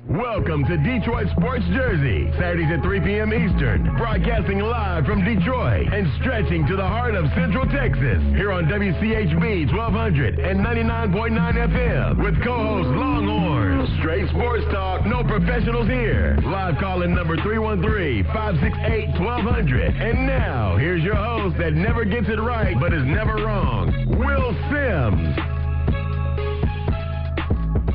Welcome to Detroit Sports Jersey, Saturdays at 3 p.m. Eastern, broadcasting live from Detroit and stretching to the heart of Central Texas, here on WCHB 1200 and 99.9 FM with co-host Longhorn. Straight sports talk, no professionals here. Live call-in number 313-568-1200. And now, here's your host that never gets it right but is never wrong, Will Sims.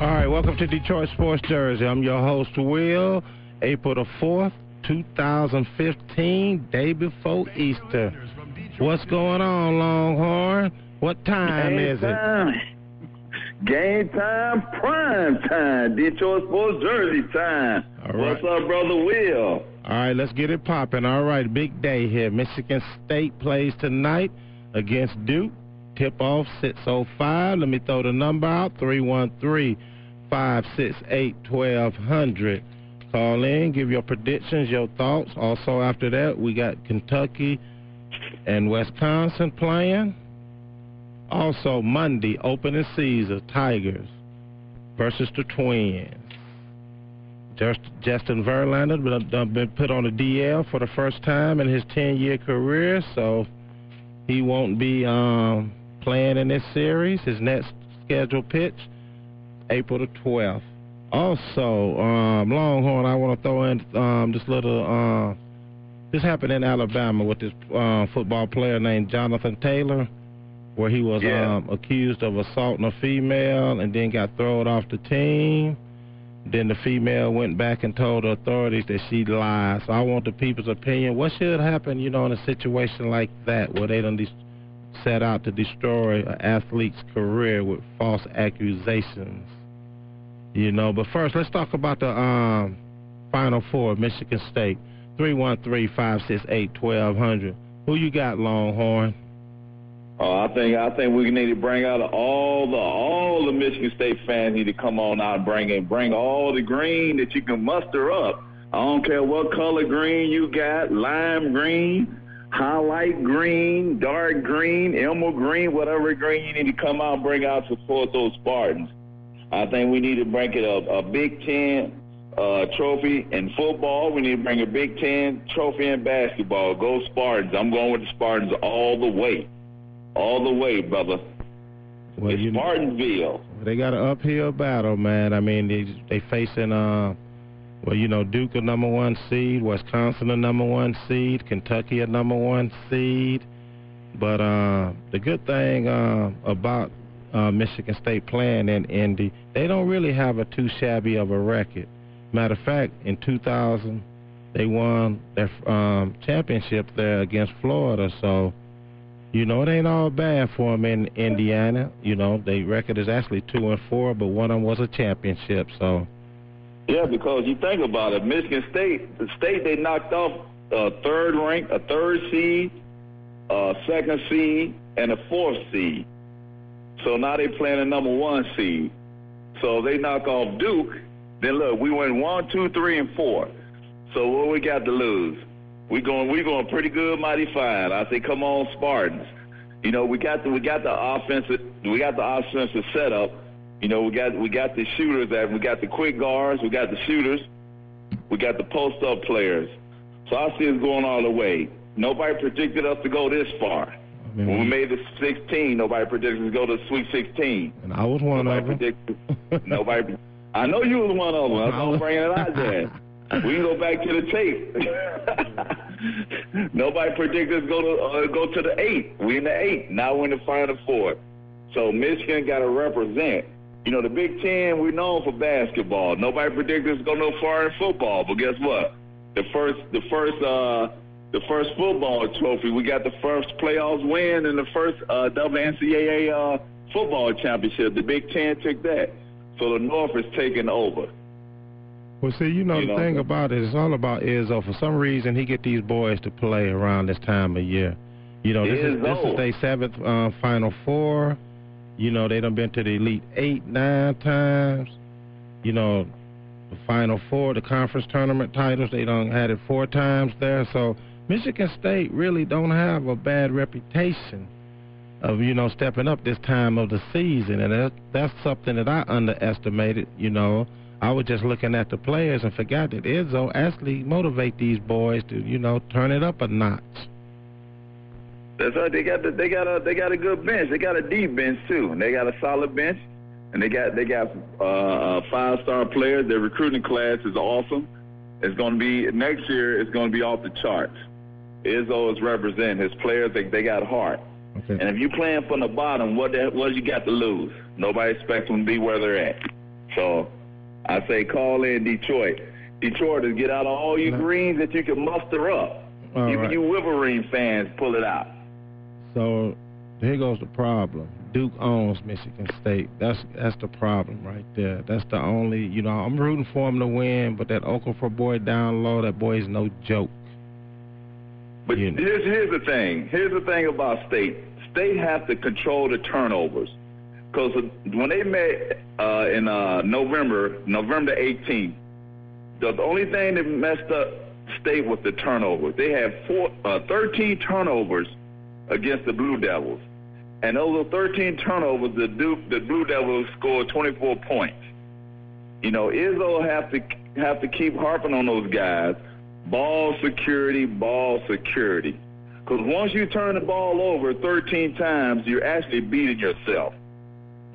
All right, welcome to Detroit Sports Jersey. I'm your host, Will. April the 4th, 2015, day before Easter. What's going on, Longhorn? What time is it? Game time, prime time, Detroit Sports Jersey time. All right. What's up, Brother Will? All right, let's get it popping. All right, big day here. Michigan State plays tonight against Duke. Tip-off 6:05. Let me throw the number out, 313-568-1200. Call in, give your predictions, your thoughts. Also, after that, we got Kentucky and Wisconsin playing. Also, Monday, opening season, Tigers versus the Twins. Justin Verlander been put on a DL for the first time in his 10-year career, so he won't be playing in this series. His next scheduled pitch, April the 12th. Also, Longhorn, I want to throw in this little, this happened in Alabama with this football player named Jonathan Taylor, where he was accused of assaulting a female and then got thrown off the team. Then the female went back and told the authorities that she lied. So I want the people's opinion. What should happen, in a situation like that where they done set out to destroy an athlete's career with false accusations? But first, let's talk about the Final Four, Michigan State. 313-568-1200. Who you got, Longhorn? I think we need to bring out all the Michigan State fans need to come on out and bring all the green that you can muster up. I don't care what color green you got, lime green, highlight green, dark green, emerald green, whatever green you need to come out and bring out to support those Spartans. I think we need to bring it a Big Ten trophy in football. We need to bring a Big Ten trophy in basketball. Go Spartans. I'm going with the Spartans all the way. All the way, brother. Well, it's Spartanville. They got an uphill battle, man. I mean, they facing, Duke a number 1 seed, Wisconsin a number 1 seed, Kentucky a number 1 seed. But the good thing about Michigan State playing in Indy, they don't really have a too shabby of a record. Matter of fact, in 2000, they won their championship there against Florida. So, it ain't all bad for them in Indiana. Their record is actually 2-4, but one of them was a championship. So, yeah, because you think about it, Michigan State, they knocked off a third seed, a second seed, and a 4th seed. So now they playing a number 1 seed. So they knock off Duke. Then look, we went 1, 2, 3, and 4. So what we got to lose? We going pretty good, mighty fine. I say, come on, Spartans. We got the offensive setup. We got the shooters we got the quick guards, we got the shooters, we got the post up players. So I see us going all the way. Nobody predicted us to go this far. When we made the 16, nobody predicted us to go to the Sweet 16. And I was one of them. Nobody. I know you was one of them. That's why I'm bringing it out there. We can go back to the tape. Nobody predicted us go to the 8. We in the 8. Now we're in the Final Four. So Michigan got to represent. The Big Ten, we're known for basketball. Nobody predicted us to go no far in football. But guess what? The first football trophy, we got the first playoffs win and the first WNCAA football championship. The Big Ten took that. So the North is taking over. Well, see, the thing about it, it's all about Izzo. For some reason, he get these boys to play around this time of year. This is their 7th Final Four. They done been to the Elite 8, 9 times. The Final Four, the conference tournament titles, they done had it 4 times there. So Michigan State really don't have a bad reputation of, stepping up this time of the season. And that's something that I underestimated, I was just looking at the players and forgot that Izzo actually motivate these boys to, turn it up a notch. That's right. They got a good bench. They got a deep bench too, and they got a solid bench. And they got 5-star players. Their recruiting class is awesome. It's going to be next year. It's going to be off the charts. Izzo is representing his players. They got heart. Okay. And if you playing from the bottom, what you got to lose? Nobody expects them to be where they're at. So I say call in Detroit. Detroit is get out all you greens that you can muster up. Even you Wolverine fans, pull it out. So here goes the problem. Duke owns Michigan State. That's the problem right there. That's the only, I'm rooting for him to win, but that Okafor boy down low, that boy is no joke. But here's the thing. Here's the thing about State. State have to control the turnovers. Because when they met in November 18th, the only thing that messed up State was the turnovers. They had 13 turnovers against the Blue Devils. And those 13 turnovers, the Blue Devils scored 24 points. Izzo have to keep harping on those guys. Ball security. Because once you turn the ball over 13 times, you're actually beating yourself.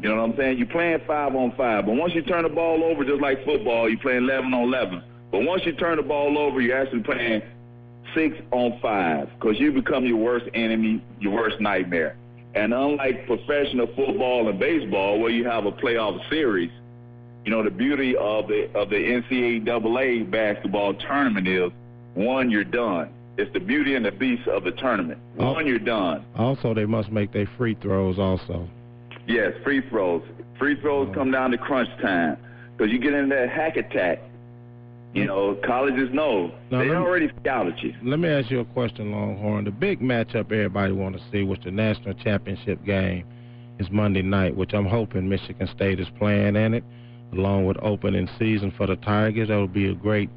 You know what I'm saying? You're playing 5-on-5. But once you turn the ball over, just like football, you're playing 11-on-11. But once you turn the ball over, you're actually playing 6-on-5 because you become your worst enemy, your worst nightmare. And unlike professional football and baseball, where you have a playoff series, the beauty of the NCAA basketball tournament is, one, you're done. It's the beauty and the beast of the tournament. One, you're done. Also, they must make their free throws also. Yes, free throws. Free throws come down to crunch time because you get into that hack attack. Colleges know. They already scouted you. Let me ask you a question, Longhorn. The big matchup everybody want to see, which the national championship game, is Monday night, which I'm hoping Michigan State is playing in it, along with opening season for the Tigers. That would be a great,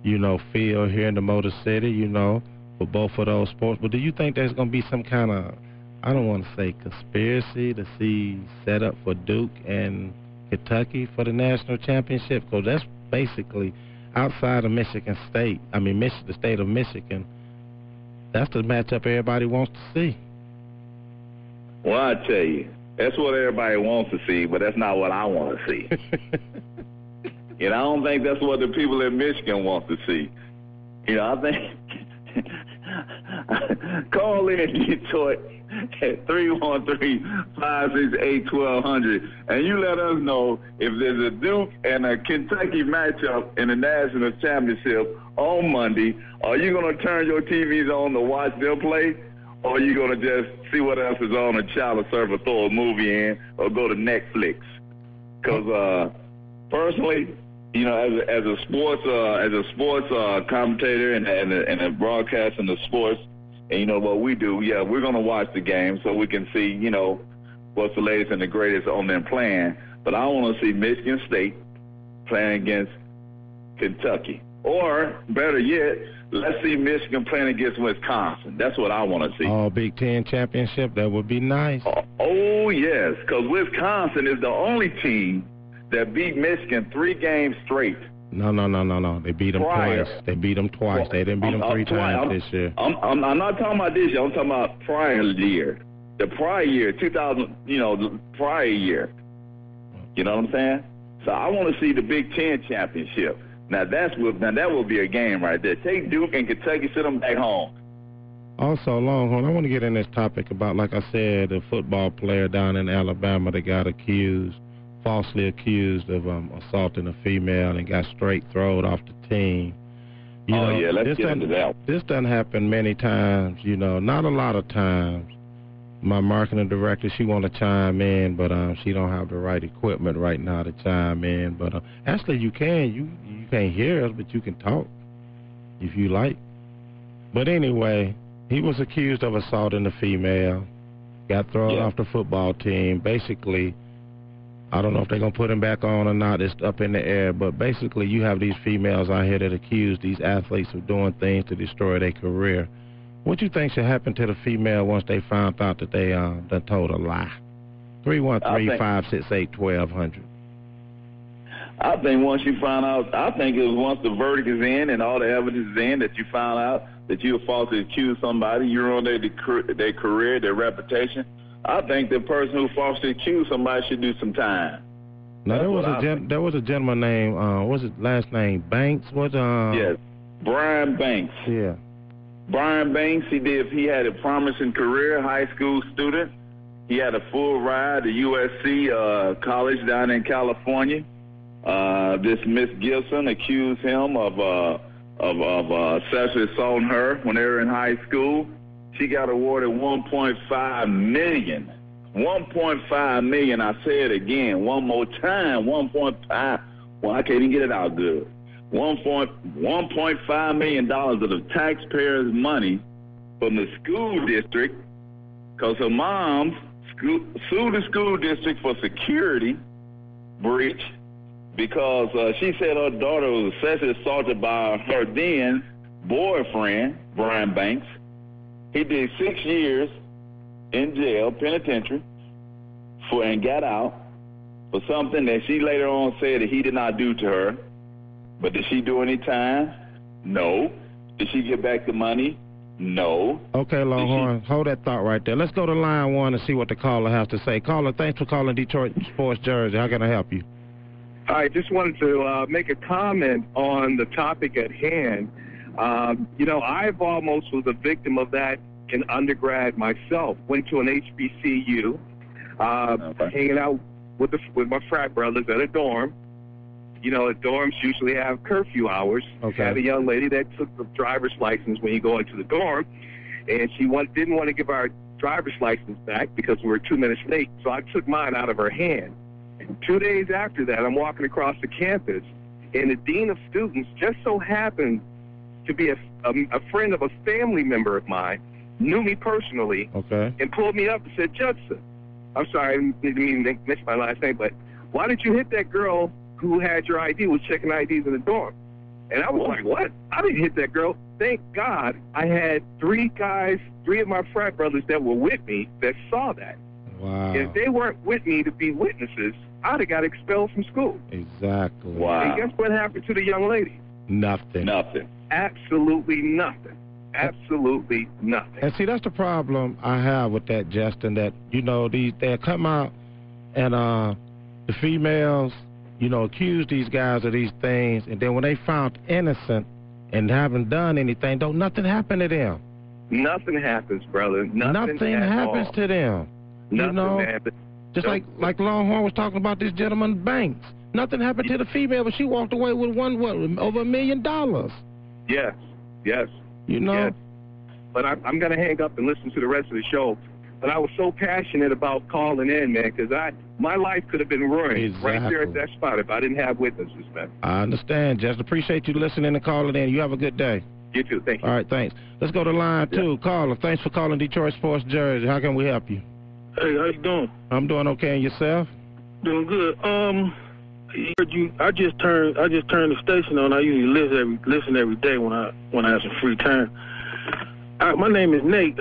feel here in the Motor City, for both of those sports. But do you think there's going to be some kind of, I don't want to say conspiracy to see set up for Duke and Kentucky for the national championship? Because that's basically outside of Michigan State. The state of Michigan. That's the matchup everybody wants to see. Well, I tell you, that's what everybody wants to see, but that's not what I want to see. I don't think that's what the people in Michigan want to see. I think call in Detroit at 313-568-1200, and you let us know if there's a Duke and a Kentucky matchup in the national championship on Monday. Are you going to turn your TVs on to watch them play, or are you going to just see what else is on the channel server, throw a movie in, or go to Netflix? Because personally, as a sports commentator and a broadcast in the sports, and what we do, we're going to watch the game so we can see, what's the latest and the greatest on them playing. But I want to see Michigan State playing against Kentucky. Or, better yet, let's see Michigan playing against Wisconsin. That's what I want to see. Oh, Big Ten championship, that would be nice. Oh yes, because Wisconsin is the only team that beat Michigan 3 games straight. No. They beat them twice. They beat them twice. They didn't beat them 3 times this year. I'm not talking about this year. I'm talking about prior year. The prior year, 2000, the prior year. You know what I'm saying? So I want to see the Big Ten championship. Now that will be a game right there. Take Duke and Kentucky, sit them back home. Also, Longhorn, I want to get in this topic about, like I said, the football player down in Alabama that got falsely accused of assaulting a female and got straight thrown off the team. Let's get into that. This done happened many times, not a lot of times. My marketing director, she want to chime in, but she don't have the right equipment right now to chime in. But actually, you can't hear us, but you can talk if you like. But anyway, he was accused of assaulting a female, got thrown off the football team. Basically, I don't know if they're going to put him back on or not. It's up in the air. But basically, you have these females out here that accuse these athletes of doing things to destroy their career. What do you think should happen to the female once they found out that they done told a lie? 313-568-1200. I think once you find out, I think it was once the verdict is in and all the evidence is in that you found out that you falsely accused somebody, you ruined their career, their reputation. I think the person who falsely accused somebody should do some time. Now, there was a gentleman named, what's his last name, Banks? Yes, Brian Banks. Yeah. Brian Banks, he had a promising career, high school student. He had a full ride to USC college down in California. This Miss Gibson accused him of sexually assaulting her when they were in high school. She got awarded $1.5 million. $1.5 million. I say it again, one more time. 1.5. Well, I can't even get it out good. $1.5 million of the taxpayers' money from the school district, because her mom sued the school district for security breach because she said her daughter was sexually assaulted by her then boyfriend, Brian Banks. He did 6 years in jail, penitentiary, and got out for something that she later on said that he did not do to her. But did she do any time? No. Did she get back the money? No. Okay, Longhorn, hold that thought right there. Let's go to line 1 and see what the caller has to say. Caller, thanks for calling Detroit Sports Jersey. How can I help you? I just wanted to make a comment on the topic at hand. I've almost was a victim of that in undergrad myself. Went to an HBCU, hanging out with my frat brothers at a dorm. You know, dorms usually have curfew hours. Okay. Had a young lady that took the driver's license when you go into the dorm, and she didn't want to give our driver's license back because we were 2 minutes late, so I took mine out of her hand. 2 days after that, I'm walking across the campus, and the dean of students just so happened to be a friend of a family member of mine, knew me personally, okay, and pulled me up and said, Judson, I'm sorry, I didn't mean to miss my last name, but why did you hit that girl who had your ID, was checking IDs in the dorm? And I was like, what? I didn't hit that girl. Thank God I had three of my frat brothers that were with me that saw that. Wow. If they weren't with me to be witnesses, I'd have got expelled from school. Exactly. Wow. And guess what happened to the young lady? Nothing. Absolutely nothing. Absolutely nothing. And see, that's the problem I have with that, Justin, that, they'll come out and the females, accuse these guys of these things, and then when they found innocent and haven't done anything, nothing happen to them. Nothing happens, brother. Nothing happens to them. Nothing, man. Just like Longhorn was talking about this gentleman Banks. Nothing happened to the female, but she walked away with over $1 million. Yes. Yes. But I'm going to hang up and listen to the rest of the show. But I was so passionate about calling in, man, because my life could have been ruined right there at that spot if I didn't have witnesses, man. I understand. Just appreciate you listening and calling in. You have a good day. You too. Thank you. All right, thanks. Let's go to line 2. Caller, thanks for calling Detroit Sports Jersey. How can we help you? Hey, how you doing? I'm doing okay, and yourself? Doing good. I just turned the station on. I usually listen every day when I have some free time. My name is Nate.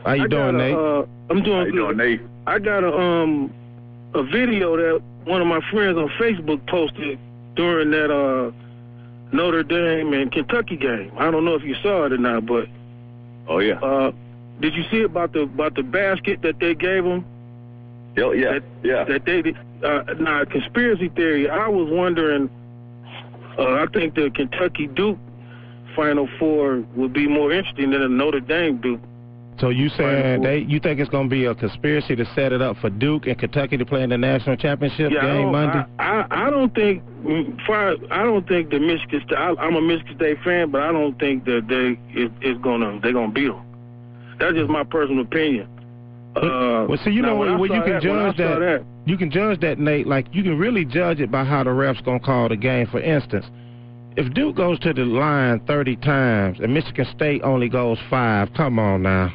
How you doing, Nate? I'm doing good. How you doing, Nate? I got a video that one of my friends on Facebook posted during that Notre Dame and Kentucky game. I don't know if you saw it or not, but oh yeah. Did you see about the basket that they gave them? Yeah. That they did. Now, conspiracy theory. I was wondering. I think the Kentucky Duke Final Four would be more interesting than a Notre Dame Duke. So you saying you think it's going to be a conspiracy to set it up for Duke and Kentucky to play in the national championship game Monday? I don't think the Michigan State. I'm a Michigan State fan, but I don't think that they're gonna beat them. That's just my personal opinion. Well, see, you can judge that. You can judge that, Nate. Like, you can really judge it by how the refs gonna call the game. For instance, if Duke goes to the line 30 times and Michigan State only goes 5, come on now.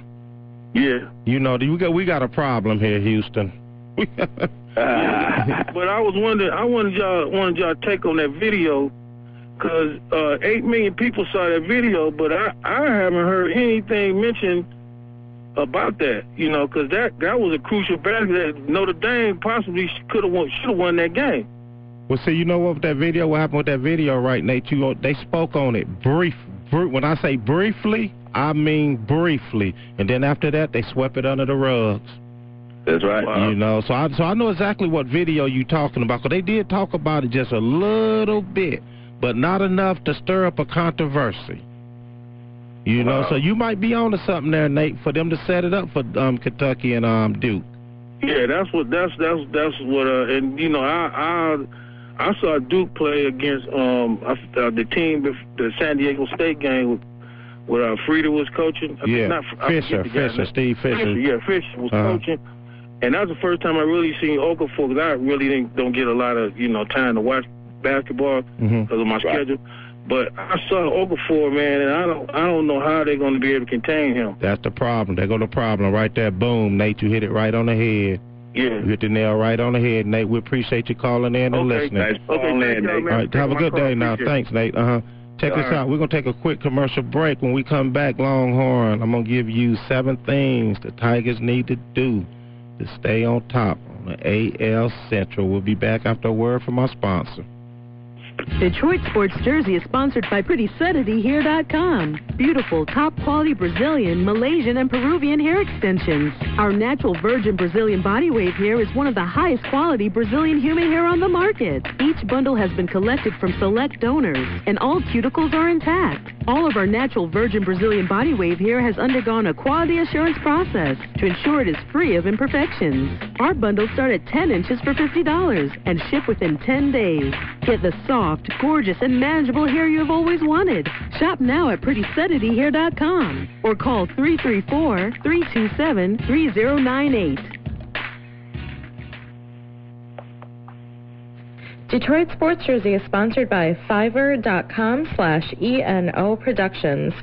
Yeah. We got a problem here, Houston. But I was wondering, I wanted y'all take on that video, because 8 million people saw that video, but I haven't heard anything mentioned about that, because that was a crucial basket that Notre Dame possibly should have won that game. Well, see, you know what, with that video, what happened with that video, right, Nate? They spoke on it when I say briefly, I mean briefly. And then after that, they swept it under the rugs. That's right. Wow. You know, so I know exactly what video you're talking about, because they did talk about it just a little bit, but not enough to stir up a controversy. You know, so you might be on to something there, Nate, for them to set it up for Kentucky and Duke. Yeah, that's what, and you know, I saw Duke play against the team, the San Diego State game with Frieda was coaching. Yeah, Steve Fisher. Yeah, Fisher was coaching. And that was the first time I really seen Okafor, because I really don't get a lot of, you know, time to watch basketball because of my schedule. But I saw Okafor, man, and I don't know how they're going to be able to contain him. That's the problem. There go the problem right there. Boom, Nate, you hit it right on the head. Yeah. You hit the nail right on the head, Nate. We appreciate you calling in and listening. Nice calling in, Nate. All right, have a good day now. Thanks, Nate. Check this out. We're going to take a quick commercial break. When we come back, Longhorn, I'm going to give you 7 things the Tigers need to do to stay on top on the AL Central. We'll be back after a word from our sponsor. Detroit Sports Jersey is sponsored by PrettySettityHair.com. Beautiful, top-quality Brazilian, Malaysian, and Peruvian hair extensions. Our natural virgin Brazilian body wave hair is one of the highest quality Brazilian human hair on the market. Each bundle has been collected from select donors, and all cuticles are intact. All of our natural virgin Brazilian body wave hair has undergone a quality assurance process to ensure it is free of imperfections. Our bundles start at 10 inches for $50 and ship within 10 days. Get the soft, gorgeous, and manageable hair you have always wanted. Shop now at PrettySettityHair.com or call 334-327-3098. Detroit Sports Jersey is sponsored by Fiverr.com/ENO Productions.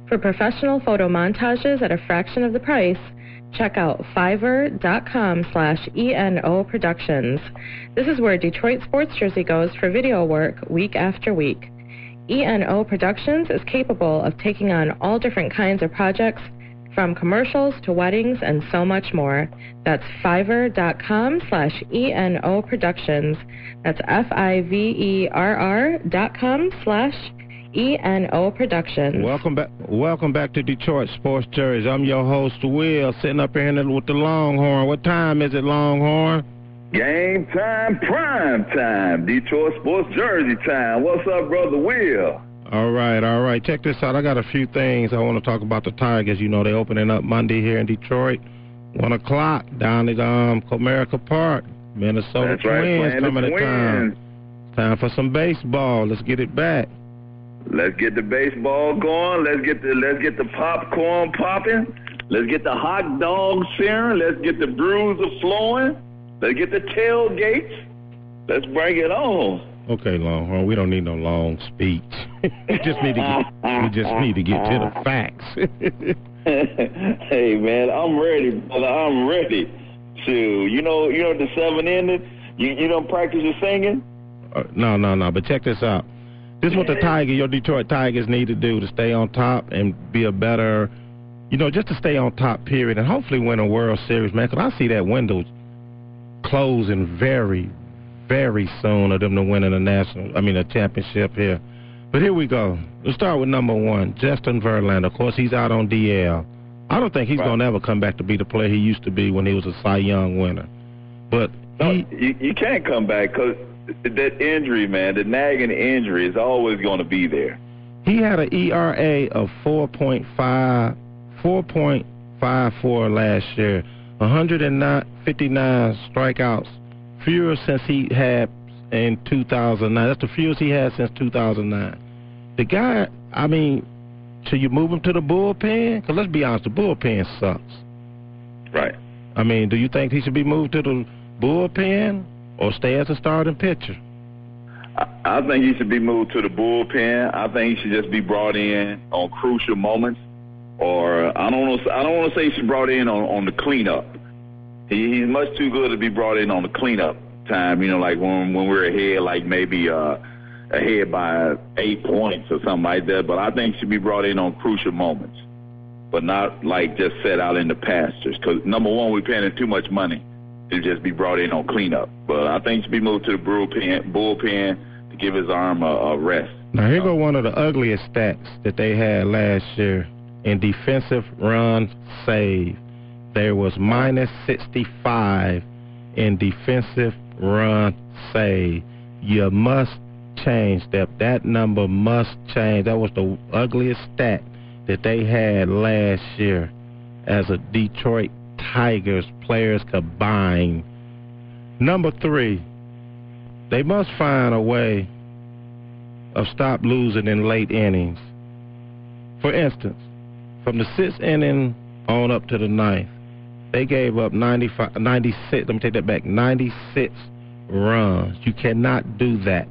For professional photo montages at a fraction of the price, check out Fiverr.com/ENO Productions. This is where Detroit Sports Jersey goes for video work week after week. ENO Productions is capable of taking on all different kinds of projects, from commercials to weddings and so much more. That's Fiverr.com/ENO Productions. That's Fiverr.com/ENO Productions. Welcome back to Detroit Sports Jersey. I'm your host, Will, sitting up here with the Longhorn. What time is it, Longhorn? Game time, prime time. Detroit Sports Jersey time. What's up, Brother Will? All right. Check this out. I got a few things I want to talk about the Tigers. You know, they're opening up Monday here in Detroit, 1 o'clock down at Comerica Park. Minnesota Twins coming to town. Time for some baseball. Let's get it back. Let's get the baseball going. Let's get the popcorn popping. Let's get the hot dogs searing. Let's get the brews flowing. Let's get the tailgates. Let's bring it on. Okay, Longhorn, we don't need no long speech. we just need to get to the facts. Hey, man, I'm ready, brother. I'm ready. You know the 7 ended? You don't practice your singing? No. But check this out. This is what your Detroit Tigers need to do to stay on top and be a better, just to stay on top, period, and hopefully win a World Series, man, because I see that window closing very, very soon of them to win a championship here. But here we go. Let's start with number 1, Justin Verlander. Of course, he's out on DL. I don't think he's going to ever come back to be the player he used to be when he was a Cy Young winner. But you can't come back because that injury, man, the nagging injury is always going to be there. He had an ERA of 4.54 last year, 159 strikeouts, fewer since he had in 2009. That's the fewest he had since 2009. The guy, should you move him to the bullpen? Because let's be honest, the bullpen sucks. Right. Do you think he should be moved to the bullpen or stay as a starting pitcher? I think he should be moved to the bullpen. I think he should just be brought in on crucial moments. Or I don't want to say he should be brought in on the cleanup. He's much too good to be brought in on the cleanup time, like when we're ahead, like maybe ahead by 8 points or something like that. But I think he should be brought in on crucial moments, but not like just set out in the pastures. Because, number one, we're paying him too much money. to just be brought in on cleanup. But I think he should be moved to the bullpen to give his arm a rest. Now, here go one of the ugliest stats that they had last year in defensive run save. There was minus 65 in defensive run save. You must change that. That number must change. That was the ugliest stat that they had last year as a Detroit Tigers players combined. Number 3, they must find a way of stop losing in late innings. For instance, from the 6th inning on up to the 9th, they gave up 96 runs. You cannot do that.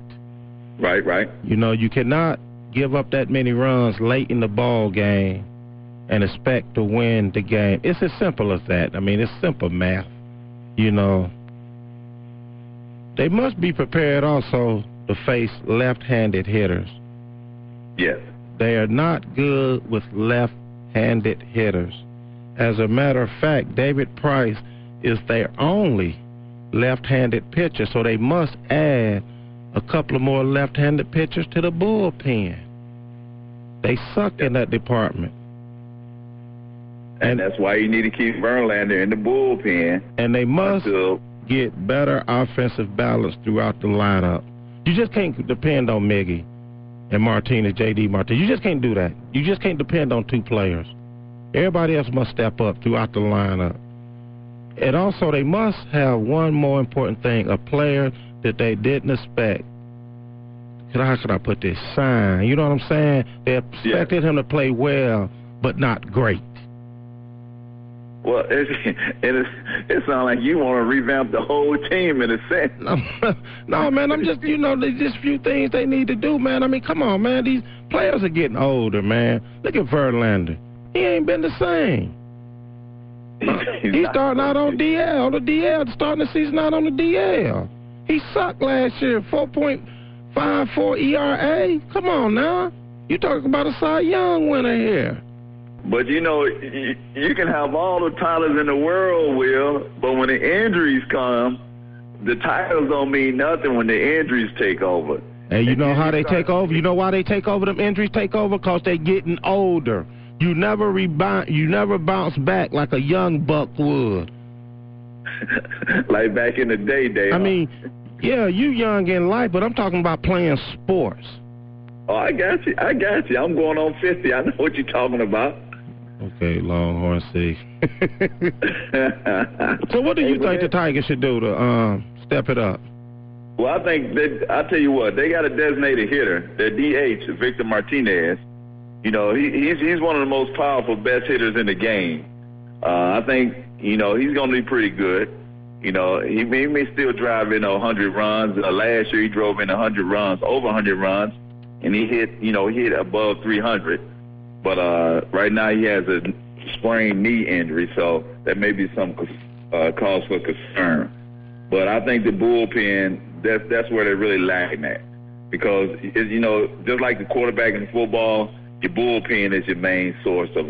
Right. You know, you cannot give up that many runs late in the ball game and expect to win the game. It's as simple as that. I mean, it's simple math. You know, they must be prepared also to face left-handed hitters. Yes. They are not good with left-handed hitters. As a matter of fact, David Price is their only left-handed pitcher, so they must add a couple of more left-handed pitchers to the bullpen. They suck in that department. And that's why you need to keep Verlander in the bullpen. And they must get better offensive balance throughout the lineup. You just can't depend on Miggy and Martinez, J.D. Martinez. You just can't do that. You just can't depend on 2 players. Everybody else must step up throughout the lineup. And also, they must have one more important thing, a player that they didn't expect. How should I put this? Sign. You know what I'm saying? They expected him to play well, but not great. Well, it sounds like you want to revamp the whole team in a sense. No, man, I'm just, there's just few things they need to do, man. I mean, come on, man. These players are getting older, man. Look at Verlander. He ain't been the same. He's starting out on DL. The DL, starting the season out on the DL. He sucked last year, 4.54 ERA. Come on now. You talking about a Cy Young winner here. But, you can have all the titles in the world, Will, but when the injuries come, the titles don't mean nothing when the injuries take over. And you know how they take over? You know why they take over, them injuries take over? Because they getting older. You never rebound. You never bounce back like a young buck would. Like back in the day, Dave. I mean, yeah, you young in life, but I'm talking about playing sports. Oh, I got you. I'm going on 50. I know what you're talking about. Okay, Longhorn C. So what do you think the Tigers should do to step it up? Well, I think I'll tell you what, they got a designated hitter, their DH, Victor Martinez. He's one of the most powerful, best hitters in the game. I think, he's going to be pretty good. He may still drive in 100 runs. Last year he drove in 100 runs, over 100 runs, and he hit above 300. But right now he has a sprained knee injury, so that may be some cause for concern. But I think the bullpen, that's where they're really lacking at. Because, just like the quarterback in football, your bullpen is your main source of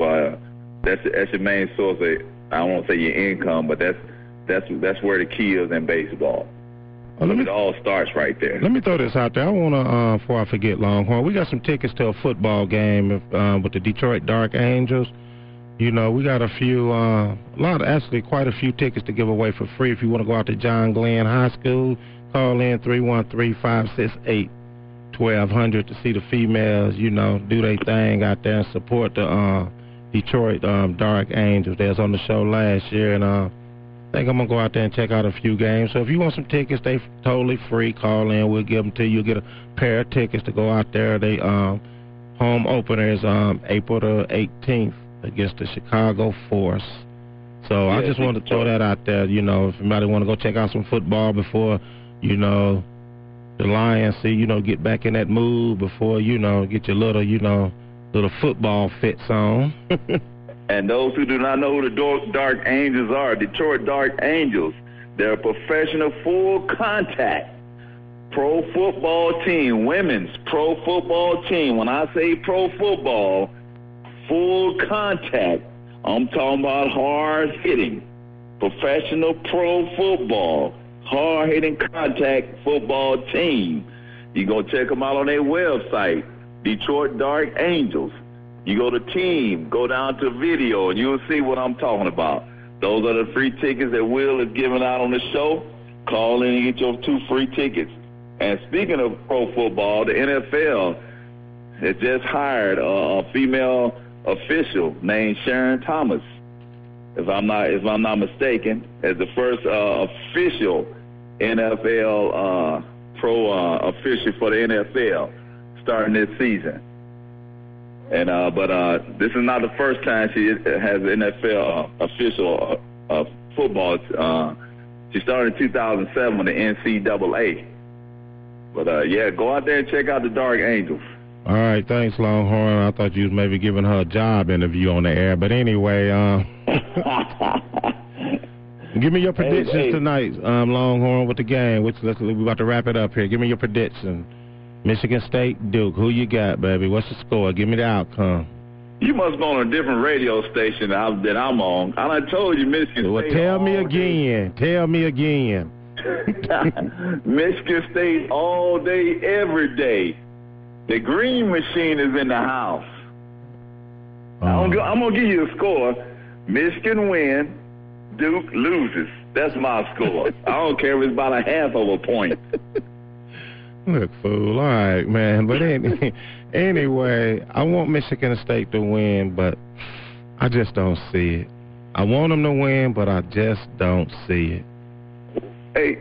that's your main source of, I don't want to say your income, but that's where the key is in baseball. It all starts right there. Let me throw this out there. I want to, before I forget, Longhorn, we got some tickets to a football game with the Detroit Dark Angels. We got quite a few tickets to give away for free. If you want to go out to John Glenn High School, call in 313-568-1200 to see the females, do their thing out there and support the Detroit Dark Angels. They was on the show last year, and I think I'm going to go out there and check out a few games. So if you want some tickets, they totally free. Call in. We'll give them to you. You'll get a pair of tickets to go out there. They home opener is April the 18th against the Chicago Force. So I just wanted to throw that out there. If anybody want to go check out some football before, the Lions get back in that mood before, get your little football fits on. And those who do not know who the Dark Angels are, Detroit Dark Angels, they're a professional full contact pro football team, women's pro football team. When I say pro football, full contact, I'm talking about hard hitting. professional pro football, hard-hitting contact football team. You go check them out on their website, Detroit Dark Angels. You go to team, go down to video, and you'll see what I'm talking about. Those are the free tickets that Will is giving out on the show. Call in and get your 2 free tickets. And speaking of pro football, the NFL has just hired a female official named Sharon Thomas, if I'm not mistaken, as the first official NFL pro official for the NFL starting this season. And but this is not the first time she has an NFL official football. She started in 2007 with the NCAA. But yeah, go out there and check out the Dark Angels. All right, thanks, Longhorn. I thought you was maybe giving her a job interview on the air, but anyway, give me your predictions tonight, Longhorn, with the game. We're about to wrap it up here. Give me your prediction. Michigan State, Duke. Who you got, baby? What's the score? Give me the outcome. You must be on a different radio station that I'm on. I done told you Michigan State. Well, tell me again. Tell me again. Michigan State all day, every day. The green machine is in the house. I'm going to give you a score. Michigan win, Duke loses. That's my score. I don't care if it's about a half of a point. Look, fool. All right, man. But anyway, I want Michigan State to win, but I just don't see it. I want them to win, but I just don't see it. Hey.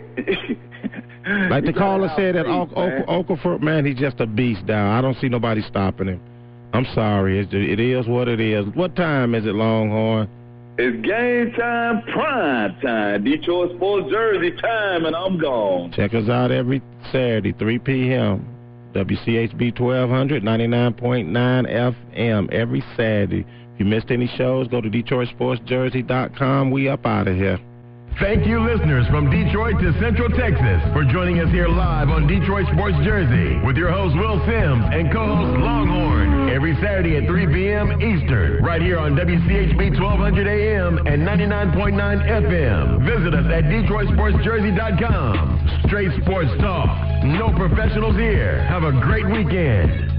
Like the caller said at Okafor, man, he's just a beast down. I don't see nobody stopping him. I'm sorry. It is what it is. What time is it, Longhorn? It's game time, prime time. Detroit Sports Jersey time, and I'm gone. Check us out every Saturday, 3 p.m. WCHB 1200, 99.9 FM every Saturday. If you missed any shows, go to DetroitSportsJersey.com. We up out of here. Thank you, listeners from Detroit to Central Texas, for joining us here live on Detroit Sports Jersey with your host, Will Sims, and co-host Longhorn, every Saturday at 3 p.m. Eastern, right here on WCHB 1200 AM and 99.9 FM. Visit us at DetroitSportsJersey.com. Straight sports talk. No professionals here. Have a great weekend.